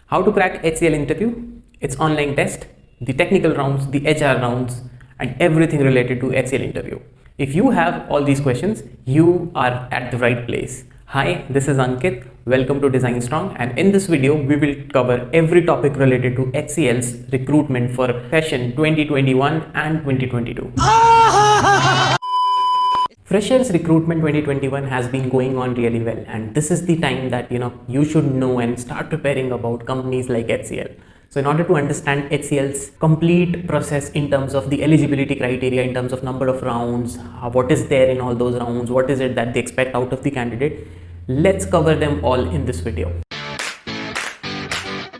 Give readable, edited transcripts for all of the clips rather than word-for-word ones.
How to crack HCL interview, its online test, the technical rounds, the HR rounds, and everything related to HCL interview. If you have all these questions, you are at the right place. Hi, this is Ankit. Welcome to Design Strong, and in this video we will cover every topic related to HCL's recruitment for session 2021 and 2022. Freshers recruitment 2021 has been going on really well, and this is the time that you should know and start preparing about companies like HCL. So in order to understand HCL's complete process in terms of the eligibility criteria, in terms of number of rounds, what is there in all those rounds, what is it that they expect out of the candidate, let's cover them all in this video.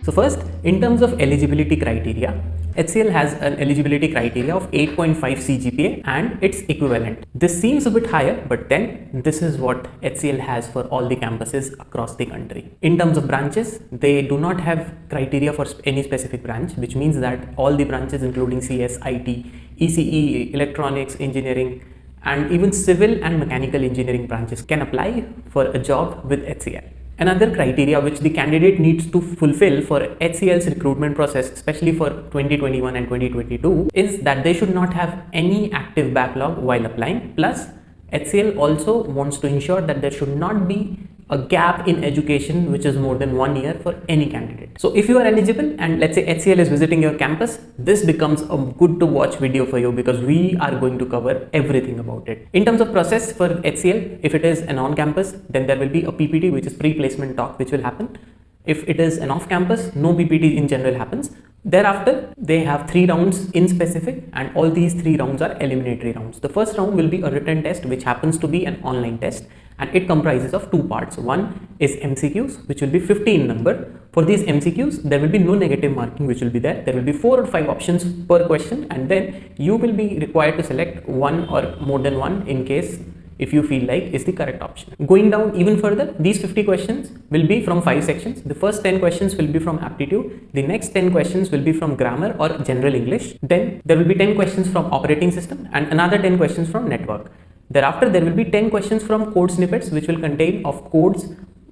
So first, in terms of eligibility criteria, HCL has an eligibility criteria of 8.5 CGPA and its equivalent. This seems a bit higher, but then this is what HCL has for all the campuses across the country. In terms of branches, they do not have criteria for any specific branch, which means that all the branches including CS, IT, ECE, electronics, engineering, and even civil and mechanical engineering branches can apply for a job with HCL. Another criteria which the candidate needs to fulfill for HCL's recruitment process, especially for 2021 and 2022, is that they should not have any active backlog while applying. Plus, HCL also wants to ensure that there should not be a gap in education which is more than 1 year for any candidate. So if you are eligible and let's say HCL is visiting your campus, this becomes a good to watch video for you because we are going to cover everything about it. In terms of process for HCL, if it is an on-campus, then there will be a PPT, which is pre-placement talk, which will happen. If it is an off-campus, no PPT in general happens. Thereafter, they have 3 rounds in specific, and all these 3 rounds are eliminatory rounds. The first round will be a written test, which happens to be an online test, and it comprises of 2 parts. One is MCQs, which will be 15 number. For these MCQs, there will be no negative marking which will be there. There will be 4 or 5 options per question, and then you will be required to select one or more than one in case if you feel like is the correct option. Going down even further, these 50 questions will be from 5 sections. The first 10 questions will be from aptitude. The next 10 questions will be from grammar or general English. Then there will be 10 questions from operating system and another 10 questions from network. Thereafter, there will be 10 questions from code snippets, which will contain of codes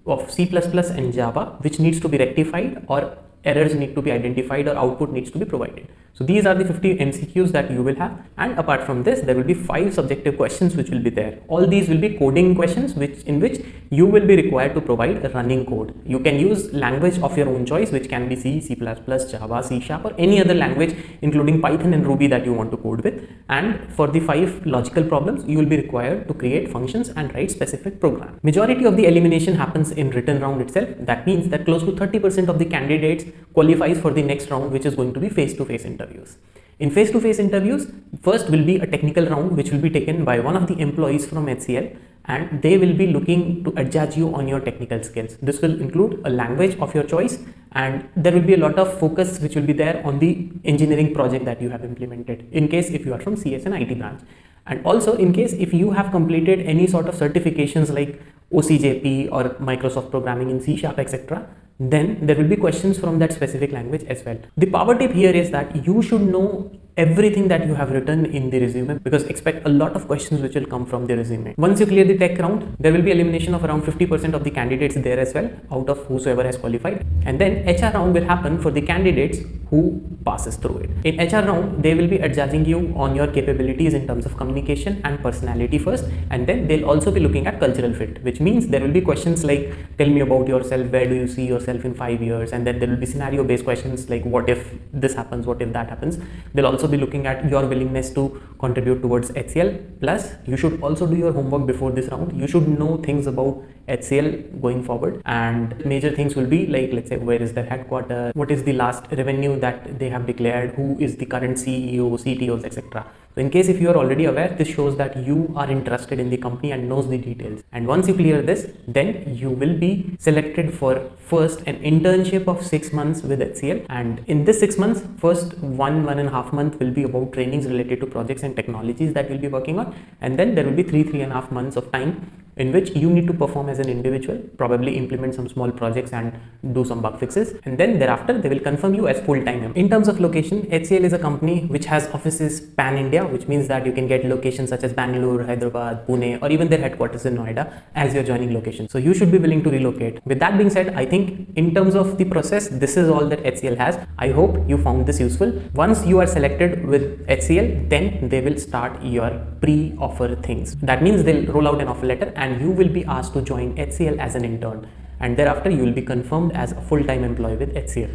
of C++ and Java, which needs to be rectified, or errors need to be identified, or output needs to be provided. So these are the 50 MCQs that you will have, and apart from this, there will be 5 subjective questions which will be there. All these will be coding questions in which you will be required to provide a running code. You can use language of your own choice, which can be C, C++, Java, C#, or any other language including Python and Ruby that you want to code with. And for the 5 logical problems, you will be required to create functions and write specific program. Majority of the elimination happens in written round itself. That means that close to 30% of the candidates qualifies for the next round, which is going to be face-to-face interviews. In face-to-face interviews, first will be a technical round which will be taken by one of the employees from HCL, and they will be looking to adjudge you on your technical skills. This will include a language of your choice, and there will be a lot of focus which will be there on the engineering project that you have implemented, in case if you are from CS and IT branch. And also in case if you have completed any sort of certifications like OCJP or Microsoft programming in C#, etc., then there will be questions from that specific language as well. The power tip here is that you should know everything that you have written in the resume, because expect a lot of questions which will come from the resume. Once you clear the tech round, there will be elimination of around 50% of the candidates there as well, out of whosoever has qualified. And then HR round will happen for the candidates who passes through it. In HR round, they will be adjudging you on your capabilities in terms of communication and personality first, and then they'll also be looking at cultural fit, which means there will be questions like, tell me about yourself, where do you see yourself in 5 years, and then there will be scenario based questions like, what if this happens, what if that happens. They'll also be looking at your willingness to contribute towards HCL. Plus, you should also do your homework before this round. You should know things about HCL going forward, and major things will be like, let's say, where is their headquarters, what is the last revenue that they have declared, who is the current CEO, CTOs, etc. So in case if you are already aware, this shows that you are interested in the company and knows the details. And once you clear this, then you will be selected for first an internship of 6 months with HCL. And in this 6 months, first 1.5 month will be about trainings related to projects and technologies that we'll be working on. And then there will be 3.5 months of time in which you need to perform as an individual, probably implement some small projects and do some bug fixes, and then thereafter they will confirm you as full-time. In terms of location, HCL is a company which has offices pan-India, which means that you can get locations such as Bangalore, Hyderabad, Pune, or even their headquarters in Noida as your joining location. So you should be willing to relocate. With that being said, I think in terms of the process, this is all that HCL has. I hope you found this useful. Once you are selected with HCL, then they will start your pre-offer things. That means they'll roll out an offer letter and you will be asked to join HCL as an intern, and thereafter you will be confirmed as a full-time employee with HCL.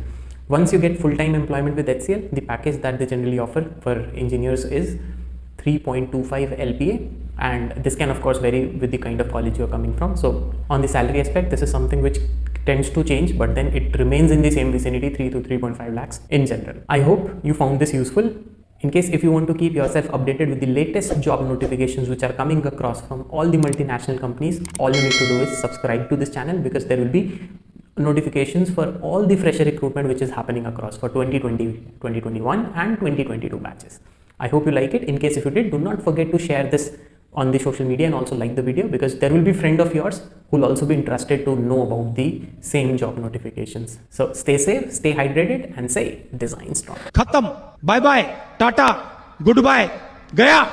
Once you get full-time employment with HCL, the package that they generally offer for engineers is 3.25 LPA, and this can of course vary with the kind of college you're coming from. So on the salary aspect, this is something which tends to change, but then it remains in the same vicinity, 3 to 3.5 lakhs in general. I hope you found this useful. In case if you want to keep yourself updated with the latest job notifications which are coming across from all the multinational companies, all you need to do is subscribe to this channel, because there will be notifications for all the fresher recruitment which is happening across for 2020, 2021 and 2022 batches. I hope you like it. In case if you did, do not forget to share this on the social media and also like the video, because there will be a friend of yours who will also be interested to know about the same job notifications. So stay safe, stay hydrated, and say design strong. खत्म, bye bye, tata, goodbye, गया.